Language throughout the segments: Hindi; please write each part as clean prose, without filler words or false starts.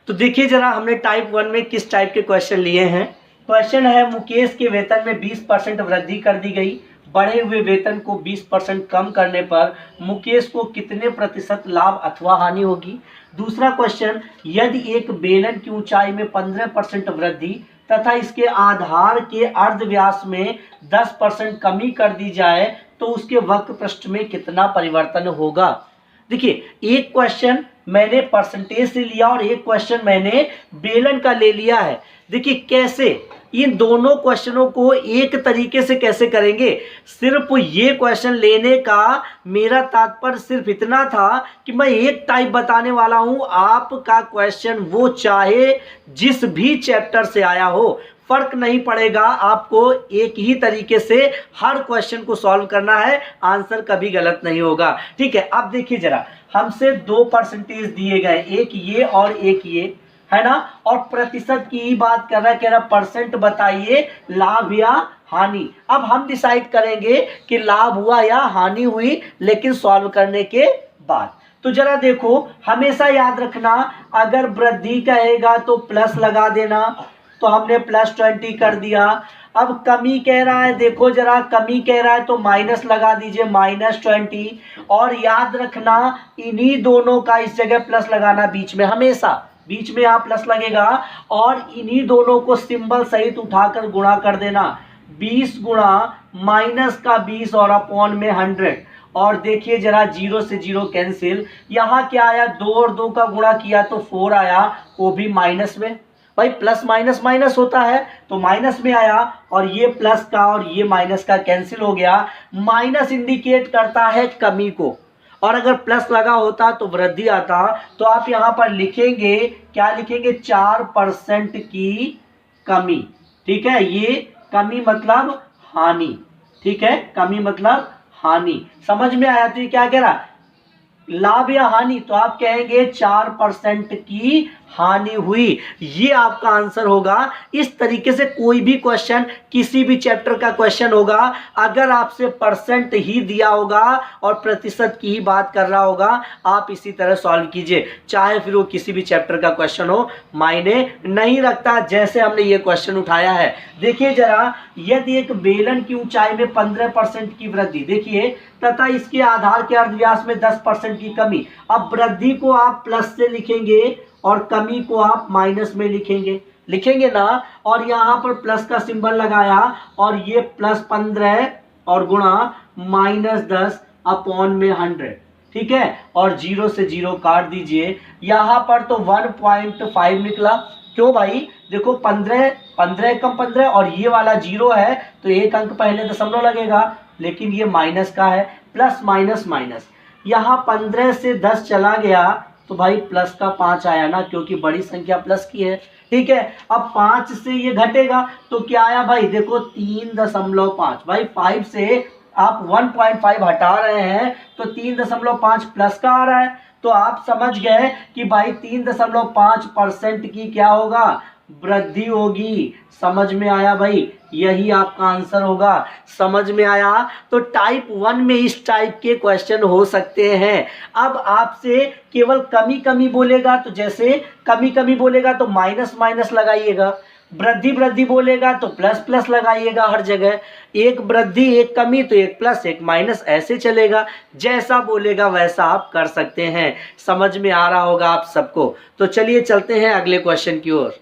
तो देखिए जरा हमने टाइप 1 में किस टाइप के क्वेश्चन लिए हैं। क्वेश्चन है मुकेश के वेतन में 20% वृद्धि कर दी गई, बढ़े हुए वेतन को 20% कम करने पर मुकेश को कितने प्रतिशत लाभ अथवा हानि होगी। दूसरा क्वेश्चन, यदि एक बेलन की ऊंचाई में 15% वृद्धि तथा इसके आधार के अर्धव्यास में 10% कमी कर दी जाए तो उसके वक्र पृष्ठ में कितना परिवर्तन होगा। देखिए एक क्वेश्चन मैंने परसेंटेज से लिया और एक क्वेश्चन मैंने बेलन का ले लिया है। देखिए कैसे इन दोनों क्वेश्चनों को एक तरीके से कैसे करेंगे। सिर्फ ये क्वेश्चन लेने का मेरा तात्पर्य सिर्फ इतना था कि मैं एक टाइप बताने वाला हूं। आपका क्वेश्चन वो चाहे जिस भी चैप्टर से आया हो, फर्क नहीं पड़ेगा, आपको एक ही तरीके से हर क्वेश्चन को सॉल्व करना है, आंसर कभी गलत नहीं होगा। ठीक है, अब देखिए जरा हमसे 2 परसेंटेज दिए गए, एक ये और एक ये, है ना, और प्रतिशत की ही बात कर रहा है, कह रहा परसेंट बताइए लाभ या हानि। अब हम डिसाइड करेंगे कि लाभ हुआ या हानि हुई, लेकिन सॉल्व करने के बाद। तो जरा देखो, हमेशा याद रखना अगर वृद्धि कहेगा तो प्लस लगा देना, तो हमने +20 कर दिया। अब कमी कह रहा है, देखो जरा कमी कह रहा है तो माइनस लगा दीजिए -20। और याद रखना इन्हीं दोनों का इस जगह प्लस लगाना, बीच में हमेशा बीच में आप प्लस लगेगा और इन्हीं दोनों को सिंबल सहित उठाकर गुणा कर देना। 20 गुणा -20 और अपॉन में 100। और देखिए जरा 0 से 0 कैंसिल, यहाँ क्या आया 2 और 2 का गुणा किया तो 4 आया, वो भी माइनस में। भाई प्लस माइनस माइनस होता है तो माइनस में आया, और ये प्लस का और ये माइनस का कैंसिल हो गया। माइनस इंडिकेट करता है कमी को, और अगर प्लस लगा होता तो वृद्धि आता। तो आप यहाँ पर लिखेंगे, क्या लिखेंगे, 4% की कमी। ठीक है, ये कमी मतलब हानि। ठीक है, कमी मतलब हानि। समझ में आया। तो ये क्या कह रहा, लाभ या हानि, तो आप कहेंगे 4% की हानि हुई। ये आपका आंसर होगा। इस तरीके से कोई भी क्वेश्चन, किसी भी चैप्टर का क्वेश्चन होगा, अगर आपसे परसेंट ही दिया होगा और प्रतिशत की ही बात कर रहा होगा, आप इसी तरह सॉल्व कीजिए, चाहे फिर वो किसी भी चैप्टर का क्वेश्चन हो, मायने नहीं रखता। जैसे हमने ये क्वेश्चन उठाया है, देखिए जरा, यदि एक बेलन की ऊंचाई में 15% की वृद्धि, देखिए, तथा इसके आधार के अर्धव्यास में 10% की कमी। अब वृद्धि को आप प्लस से लिखेंगे और कमी को आप माइनस में लिखेंगे ना, और यहाँ पर प्लस का सिंबल लगाया, और ये +15 और गुणा -10 अपॉन में 100। ठीक है, और 0 से 0 काट दीजिए। यहाँ पर तो 1.5 निकला। क्यों भाई, देखो 15 कम 15 और ये वाला 0 है तो एक अंक पहले दशमलव लगेगा, लेकिन ये माइनस का है, प्लस माइनस माइनस। यहाँ 15 से 10 चला गया तो भाई प्लस का 5 आया ना, क्योंकि बड़ी संख्या प्लस की है। ठीक है, अब 5 से ये घटेगा तो क्या आया भाई, देखो 3.5। भाई 5 से आप 1.5 हटा रहे हैं तो 3.5 प्लस का आ रहा है। तो आप समझ गए कि भाई 3.5% की क्या होगा, वृद्धि होगी। समझ में आया भाई, यही आपका आंसर होगा। समझ में आया। तो टाइप 1 में इस टाइप के क्वेश्चन हो सकते हैं। अब आपसे केवल कमी कमी बोलेगा तो जैसे कमी कमी बोलेगा तो माइनस माइनस लगाइएगा, वृद्धि वृद्धि बोलेगा तो प्लस प्लस लगाइएगा हर जगह। एक वृद्धि एक कमी तो एक प्लस एक माइनस, ऐसे चलेगा। जैसा बोलेगा वैसा आप कर सकते हैं। समझ में आ रहा होगा आप सबको। तो चलिए चलते हैं अगले क्वेश्चन की ओर।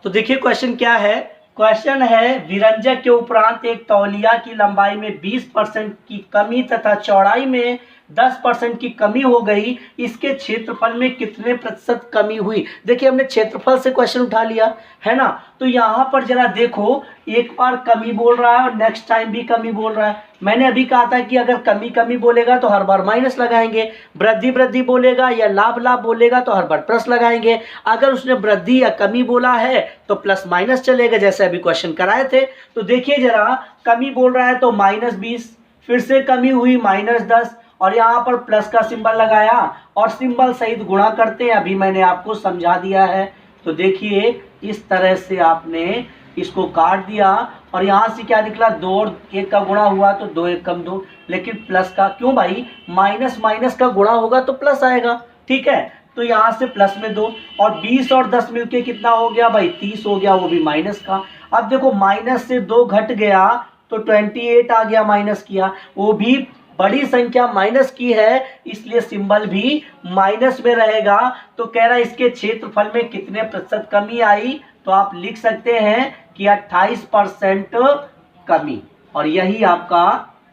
तो देखिए क्वेश्चन क्या है। क्वेश्चन है, विरंजक के उपरांत एक तौलिया की लंबाई में 20% की कमी तथा चौड़ाई में 10% की कमी हो गई, इसके क्षेत्रफल में कितने प्रतिशत कमी हुई। देखिए हमने क्षेत्रफल से क्वेश्चन उठा लिया है ना। तो यहाँ पर जरा देखो, एक बार कमी बोल रहा है और नेक्स्ट टाइम भी कमी बोल रहा है। मैंने अभी कहा था कि अगर कमी कमी बोलेगा तो हर बार माइनस लगाएंगे, वृद्धि वृद्धि बोलेगा या लाभ लाभ बोलेगा तो हर बार प्लस लगाएंगे। अगर उसने वृद्धि या कमी बोला है तो प्लस माइनस चलेगा, जैसे अभी क्वेश्चन कराए थे। तो देखिए जरा, कमी बोल रहा है तो -20, फिर से कमी हुई -10, और यहाँ पर प्लस का सिंबल लगाया और सिंबल सहित गुणा करते हैं, अभी मैंने आपको समझा दिया है। तो देखिए इस तरह से आपने इसको काट दिया, और यहाँ से क्या निकला, 2 और 1 का गुणा हुआ तो 2 1 कम 2, लेकिन प्लस का क्यों भाई, माइनस माइनस का गुणा होगा तो प्लस आएगा। ठीक है, तो यहाँ से प्लस में 2, और 20 और 10 मिलके कितना हो गया भाई 30 हो गया, वो भी माइनस का। अब देखो माइनस से 2 घट गया तो 28 आ गया, माइनस किया, वो भी बड़ी संख्या माइनस की है इसलिए सिंबल भी माइनस में रहेगा। तो कह रहा है इसके क्षेत्रफल में कितने प्रतिशत कमी आई, तो आप लिख सकते हैं कि 28% कमी, और यही आपका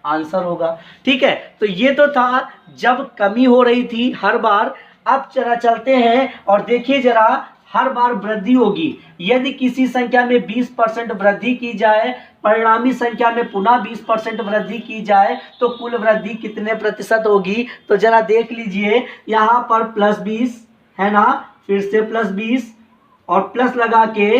आंसर होगा। ठीक है, तो ये तो था जब कमी हो रही थी हर बार। अब जरा चलते हैं और देखिए जरा, हर बार वृद्धि होगी, यदि किसी संख्या में 20% वृद्धि की जाए, परिणामी संख्या में पुनः 20% वृद्धि की जाए, तो कुल वृद्धि कितने प्रतिशत होगी। तो जरा देख लीजिए, यहाँ पर +20 है ना, फिर से +20 और प्लस लगा के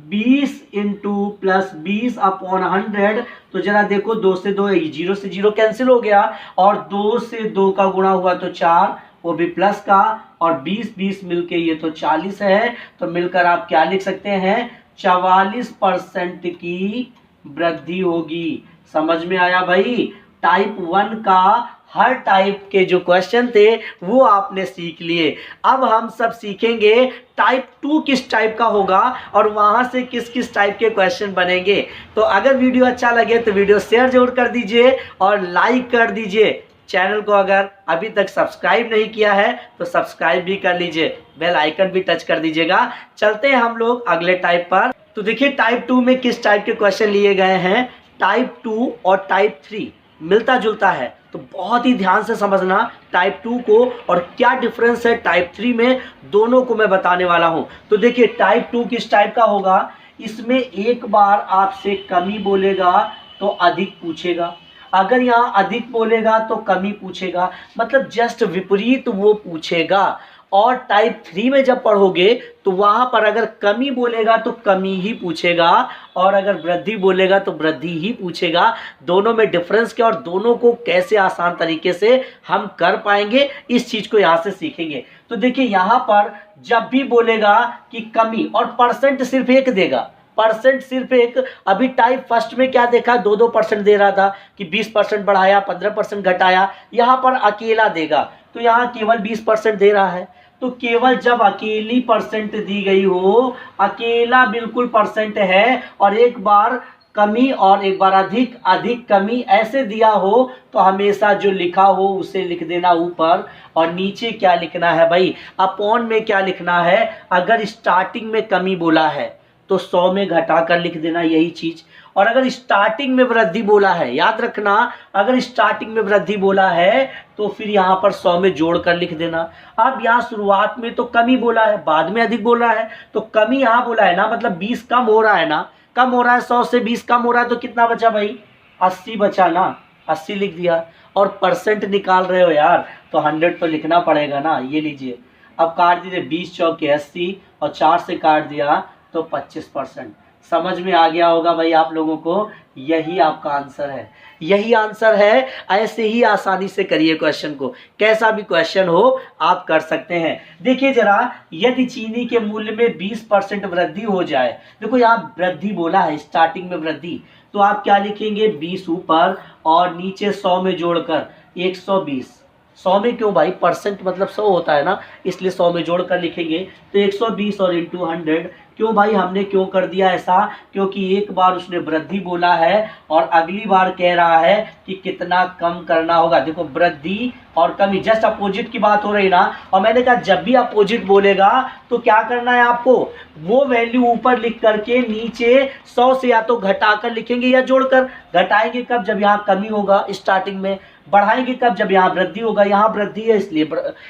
20 इंटू +20/100। तो जरा देखो 2 से 2, 0 से 0 कैंसिल हो गया, और 2 से 2 का गुणा हुआ तो 4, वो भी प्लस का, और 20 मिलके ये तो 40 है। तो मिलकर आप क्या लिख सकते हैं, 44% की वृद्धि होगी। समझ में आया भाई। टाइप 1 का हर टाइप के जो क्वेश्चन थे वो आपने सीख लिए। अब हम सब सीखेंगे टाइप 2 किस टाइप का होगा और वहां से किस किस टाइप के क्वेश्चन बनेंगे। तो अगर वीडियो अच्छा लगे तो वीडियो शेयर जरूर कर दीजिए और लाइक कर दीजिए। चैनल को अगर अभी तक सब्सक्राइब नहीं किया है तो सब्सक्राइब भी कर लीजिए, बेल आइकन भी टच कर दीजिएगा। चलते हैं हम लोग अगले टाइप पर। तो देखिए टाइप 2 में किस टाइप के क्वेश्चन लिए गए हैं। टाइप 2 और टाइप 3 मिलता जुलता है, तो बहुत ही ध्यान से समझना टाइप 2 को, और क्या डिफरेंस है टाइप 3 में, दोनों को मैं बताने वाला हूं। तो देखिए टाइप 2 किस टाइप का होगा, इसमें एक बार आपसे कमी बोलेगा तो अधिक पूछेगा, अगर यहाँ अधिक बोलेगा तो कमी पूछेगा, मतलब जस्ट विपरीत वो पूछेगा। और टाइप 3 में जब पढ़ोगे तो वहां पर अगर कमी बोलेगा तो कमी ही पूछेगा, और अगर वृद्धि बोलेगा तो वृद्धि ही पूछेगा। दोनों में डिफरेंस क्या और दोनों को कैसे आसान तरीके से हम कर पाएंगे, इस चीज को यहाँ से सीखेंगे। तो देखिए यहाँ पर जब भी बोलेगा कि कमी, और परसेंट सिर्फ एक देगा, परसेंट सिर्फ एक। अभी टाइप फर्स्ट में क्या देखा, 2% दे रहा था कि 20% बढ़ाया, 15% घटाया, यहाँ पर अकेला देगा, तो यहाँ केवल 20% दे रहा है। तो केवल जब अकेली परसेंट दी गई हो, अकेला बिल्कुल परसेंट है, और एक बार कमी और एक बार अधिक, अधिक कमी ऐसे दिया हो, तो हमेशा जो लिखा हो उसे लिख देना ऊपर, और नीचे क्या लिखना है भाई, अपॉन में क्या लिखना है। अगर स्टार्टिंग में कमी बोला है तो 100 में घटा कर लिख देना, यही चीज। और अगर स्टार्टिंग में वृद्धि बोला है, याद रखना, अगर स्टार्टिंग में वृद्धि बोला है तो फिर यहाँ पर 100 में जोड़ कर लिख देना। अब यहाँ शुरुआत में तो कमी बोला है, बाद में अधिक बोला है, तो कमी यहाँ बोला है ना, मतलब 20 कम हो रहा है ना, कम हो रहा है, 100 से 20 कम हो रहा है, तो कितना बचा भाई, 80 बचा ना, 80 लिख दिया। और परसेंट निकाल रहे हो यार, तो 100 तो लिखना पड़ेगा ना, ये लीजिए। अब काट दीजिए, 20 चौके 80, और 4 से काट दिया तो 25%। समझ में आ गया होगा भाई आप लोगों को, यही आपका आंसर है, यही आंसर है। ऐसे ही आसानी से करिए क्वेश्चन को, कैसा भी क्वेश्चन हो आप कर सकते हैं। देखिए जरा, यदि चीनी के मूल्य में 20% वृद्धि हो जाए, देखो यहाँ वृद्धि बोला है, स्टार्टिंग में वृद्धि, तो आप क्या लिखेंगे, 20 ऊपर और नीचे 100 में जोड़कर 120। 100 में क्यों भाई, परसेंट मतलब 100 होता है ना, इसलिए 100 में जोड़कर लिखेंगे। तो 120 और इंटू 100, क्यों भाई हमने क्यों कर दिया ऐसा, क्योंकि एक बार उसने वृद्धि बोला है और अगली बार कह रहा है कि कितना कम करना होगा। देखो वृद्धि और कमी जस्ट अपोजिट की बात हो रही ना, और मैंने कहा जब भी अपोजिट बोलेगा तो क्या करना है आपको, वो वैल्यू ऊपर लिख करके नीचे 100 से या तो घटाकर लिखेंगे या जोड़कर। घटाएंगे कब, जब यहाँ कमी होगा स्टार्टिंग में, बढ़ाएंगे कब, जब यहाँ वृद्धि होगा। यहाँ वृद्धि है इसलिए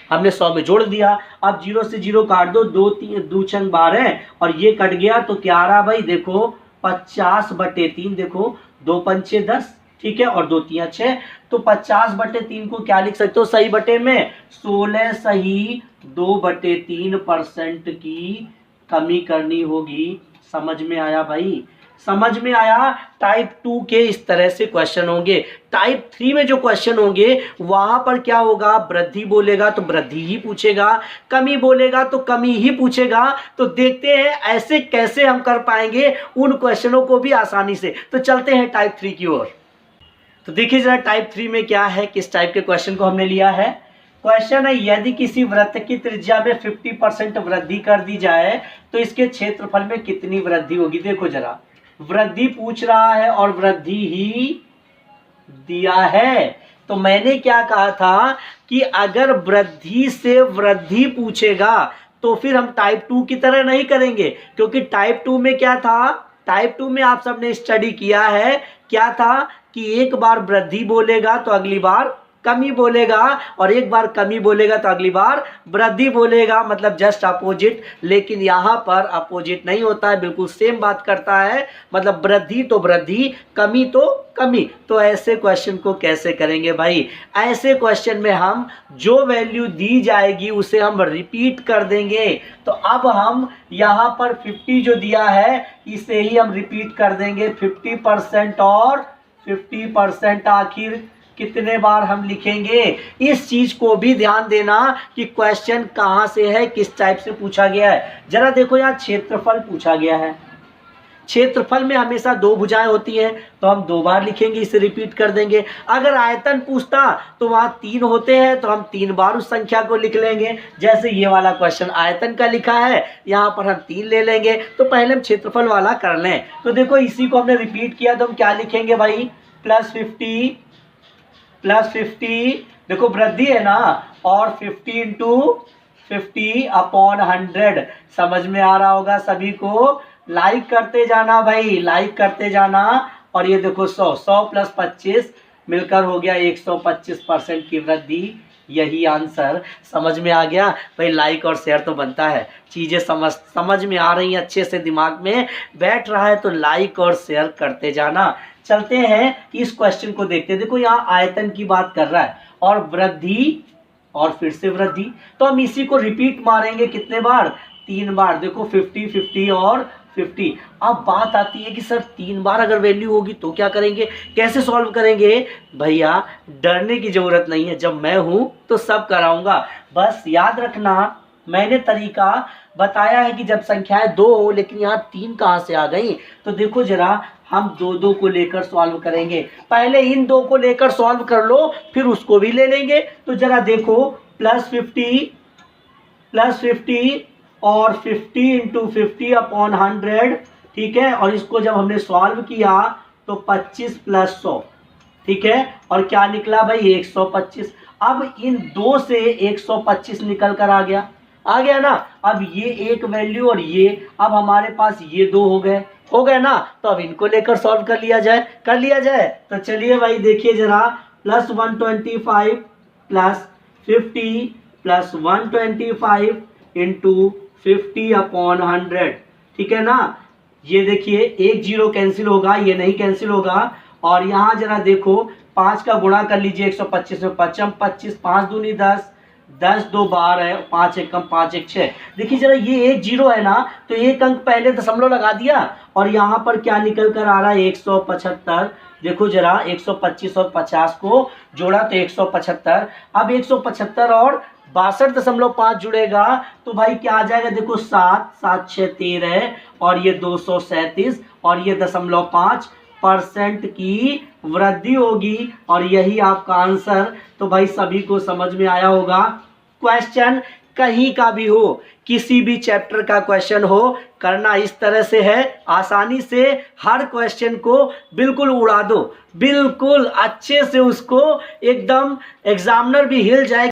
हमने 100 में जोड़ दिया। अब 0 से 0 काट दो, 2 3 2 छंग 12 और ये कट गया, तो क्या आ रहा भाई, देखो 50/3, देखो 2 पंचे 10, ठीक है, और 2 3 6, तो 50/3 को क्या लिख सकते हो, सही बटे में 16 सही 2/3% की कमी करनी होगी। समझ में आया भाई, समझ में आया। टाइप 2 के इस तरह से क्वेश्चन होंगे। टाइप 3 में जो क्वेश्चन होंगे वहां पर क्या होगा, वृद्धि बोलेगा तो वृद्धि ही पूछेगा, कमी बोलेगा तो कमी ही पूछेगा। तो देखते हैं ऐसे कैसे हम कर पाएंगे उन क्वेश्चनों को भी आसानी से। तो चलते हैं टाइप 3 की ओर। तो देखिए जरा टाइप 3 में क्या है, किस टाइप के क्वेश्चन को हमने लिया है। क्वेश्चन है यदि किसी वृत्त की त्रिज्या में 50% वृद्धि कर दी जाए तो इसके क्षेत्रफल में कितनी वृद्धि होगी। देखो जरा, वृद्धि पूछ रहा है और वृद्धि ही दिया है, तो मैंने क्या कहा था कि अगर वृद्धि से वृद्धि पूछेगा तो फिर हम टाइप 2 की तरह नहीं करेंगे, क्योंकि टाइप 2 में क्या था, टाइप 2 में आप सबने स्टडी किया है, क्या था कि एक बार वृद्धि बोलेगा तो अगली बार कमी बोलेगा, और एक बार कमी बोलेगा तो अगली बार वृद्धि बोलेगा, मतलब जस्ट अपोजिट। लेकिन यहाँ पर अपोजिट नहीं होता है, बिल्कुल सेम बात करता है, मतलब वृद्धि तो वृद्धि, कमी तो कमी। तो ऐसे क्वेश्चन को कैसे करेंगे भाई, ऐसे क्वेश्चन में हम जो वैल्यू दी जाएगी उसे हम रिपीट कर देंगे। तो अब हम यहाँ पर 50 जो दिया है इसे ही हम रिपीट कर देंगे 50% और 50%। आखिर कितने बार हम लिखेंगे, इस चीज को भी ध्यान देना कि क्वेश्चन कहाँ से है, किस टाइप से पूछा गया है। जरा देखो यहाँ क्षेत्रफल पूछा गया है, क्षेत्रफल में हमेशा 2 भुजाएं होती हैं तो हम 2 बार लिखेंगे, इसे रिपीट कर देंगे। अगर आयतन पूछता तो वहां 3 होते हैं तो हम 3 बार उस संख्या को लिख लेंगे। जैसे ये वाला क्वेश्चन आयतन का लिखा है, यहाँ पर हम 3 ले लेंगे, तो पहले हम क्षेत्रफल वाला कर लें। तो देखो इसी को हमने रिपीट किया तो हम क्या लिखेंगे भाई, +50, देखो वृद्धि है ना, और 50 × 50/100। समझ में आ रहा होगा सभी को, लाइक करते जाना भाई, लाइक करते जाना। और ये देखो 100 + 25 मिलकर हो गया 125% की वृद्धि। यही आंसर समझ में आ गया भाई। लाइक और शेयर तो बनता है, चीज़ें समझ में आ रही हैं, अच्छे से दिमाग में बैठ रहा है तो लाइक और शेयर करते जाना। चलते हैं इस क्वेश्चन को देखते हैं। देखो यहाँ आयतन की बात कर रहा है और वृद्धि और फिर से वृद्धि, तो हम इसी को रिपीट मारेंगे कितने बार, 3 बार। देखो 50, 50 और 50। अब बात आती है कि सर 3 बार अगर वैल्यू होगी तो क्या करेंगे, कैसे सॉल्व करेंगे। भैया डरने की जरूरत नहीं है, जब मैं हूं तो सब कराऊंगा। बस याद रखना मैंने तरीका बताया है कि जब संख्याएं 2 हो, लेकिन यहाँ 3 कहाँ से आ गई। तो देखो जरा, हम 2 को लेकर सॉल्व करेंगे। पहले इन 2 को लेकर सॉल्व कर लो, फिर उसको भी ले लेंगे। तो जरा देखो +50 और 50 × 50/100, ठीक है। और इसको जब हमने सॉल्व किया तो 25 + 100, ठीक है। और क्या निकला भाई, 125। अब इन 2 से 125 निकल कर आ गया ना। अब ये एक वैल्यू और ये, अब हमारे पास ये 2 हो गए ना। तो अब इनको लेकर सॉल्व कर लिया जाए। तो चलिए भाई देखिए जरा, +125 + 50 + 125 × 50/100, ठीक है ना। ये देखिए 1 0 कैंसिल होगा, ये नहीं कैंसिल होगा। और यहाँ जरा देखो 5 का गुणा कर लीजिए 125 में, 5 25, 5 दूनी 10, 10 2 12, 5 1 कम 5 1 6। देखिए जरा ये 1 0 है ना, तो एक अंक पहले दशमलव लगा दिया और यहाँ पर क्या निकल कर आ रहा है, 175। देखो जरा 125 और 50 को जोड़ा तो 175। अब 175 और 62.5 जुड़ेगा तो भाई क्या आ जाएगा, देखो 7 7 6 13 और ये 237 और ये 0.5% की वृद्धि होगी। और यही आपका आंसर। तो भाई सभी को समझ में आया होगा। क्वेश्चन कहीं का भी हो, किसी भी चैप्टर का क्वेश्चन हो, करना इस तरह से है, आसानी से हर क्वेश्चन को बिल्कुल उड़ा दो, बिल्कुल अच्छे से उसको एकदम एग्जामिनर भी हिल जाए।